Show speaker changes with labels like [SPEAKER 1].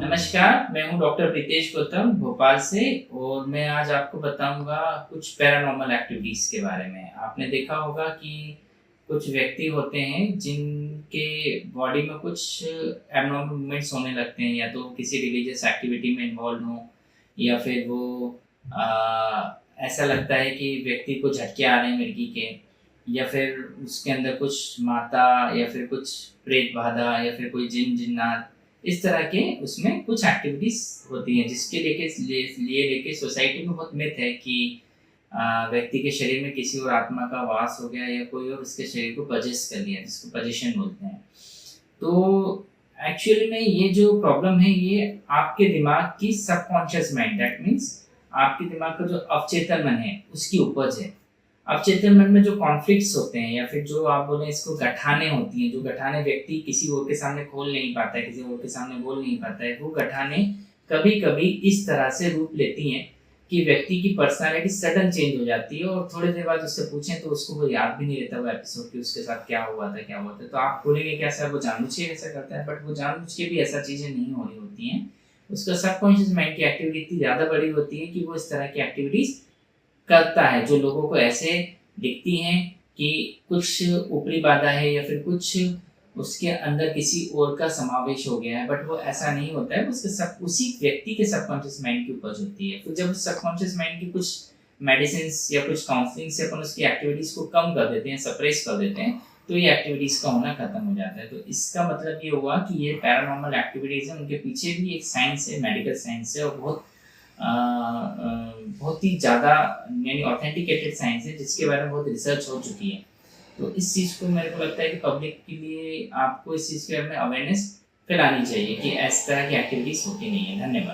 [SPEAKER 1] नमस्कार, मैं हूँ डॉक्टर प्रीतेश गौतम भोपाल से और मैं आज आपको बताऊँगा कुछ पैरानॉर्मल एक्टिविटीज़ के बारे में। आपने देखा होगा कि कुछ व्यक्ति होते हैं जिनके बॉडी में कुछ एब्नॉर्मल मूवमेंट्स होने लगते हैं, या तो किसी रिलीजियस एक्टिविटी में इन्वॉल्व हों, या फिर वो ऐसा लगता है कि व्यक्ति को झटके आ रहे हैं मिर्गी के, या फिर उसके अंदर कुछ माता या फिर कुछ प्रेत बाधा या फिर कोई जिन जिन्नात, इस तरह के उसमें कुछ एक्टिविटीज़ होती हैं जिसके लिए लेके सोसाइटी में बहुत मिथ है कि व्यक्ति के शरीर में किसी और आत्मा का वास हो गया या कोई और उसके शरीर को पजेस कर लिया, जिसको पजेशन बोलते हैं। तो एक्चुअली में ये जो प्रॉब्लम है ये आपके दिमाग की सबकॉन्शियस माइंड, दैट मीन्स आपके दिमाग का जो अवचेतन मन है उसकी उपज है। अवचेतन मन में जो कॉन्फ्लिक्ट्स होते हैं या फिर जो आप बोले इसको गठाने होती हैं, जो गठाने व्यक्ति किसी और के सामने खोल नहीं पाता है, किसी और के सामने बोल नहीं पाता है, वो गठाने कभी कभी इस तरह से रूप लेती हैं कि व्यक्ति की पर्सनालिटी सडन चेंज हो जाती है और थोड़ी देर बाद उससे पूछें तो उसको वो याद भी नहीं रहता वो एपिसोड कि उसके साथ क्या हुआ था। तो आप बोलेंगे क्या सर वो जानबूझ के ऐसा करता है, बट वो जानबूझ के भी ऐसा चीज़ें नहीं हो रही होती हैं। उसका सबकॉन्शियस माइंड की एक्टिविटी इतनी ज़्यादा बड़ी होती है कि वो इस तरह की एक्टिविटीज़ करता है जो लोगों को ऐसे दिखती हैं कि कुछ ऊपरी बाधा है या फिर कुछ उसके अंदर किसी और का समावेश हो गया है, बट वो ऐसा नहीं होता है। उसके सब उसी व्यक्ति के सबकॉन्शियस माइंड की उपज होती है। फिर जब उस सबकॉन्शियस माइंड की कुछ मेडिसिन या कुछ काउंसलिंग से अपन उसकी एक्टिविटीज़ को कम कर देते हैं, सप्रेस कर देते हैं, तो ये एक्टिविटीज़ का होना खत्म हो जाता है। तो इसका मतलब ये हुआ कि ये पैरानॉर्मल एक्टिविटीज़ हैं, उनके पीछे भी एक साइंस है, मेडिकल साइंस है, और बहुत ही ज़्यादा यानी ऑथेंटिकेटेड साइंस है जिसके बारे में बहुत रिसर्च हो चुकी है। तो इस चीज़ को मेरे को लगता है कि पब्लिक के लिए आपको इस चीज़ के बारे में अवेयरनेस फैलानी चाहिए कि इस तरह की एक्टिविटीज़ होती नहीं है। धन्यवाद।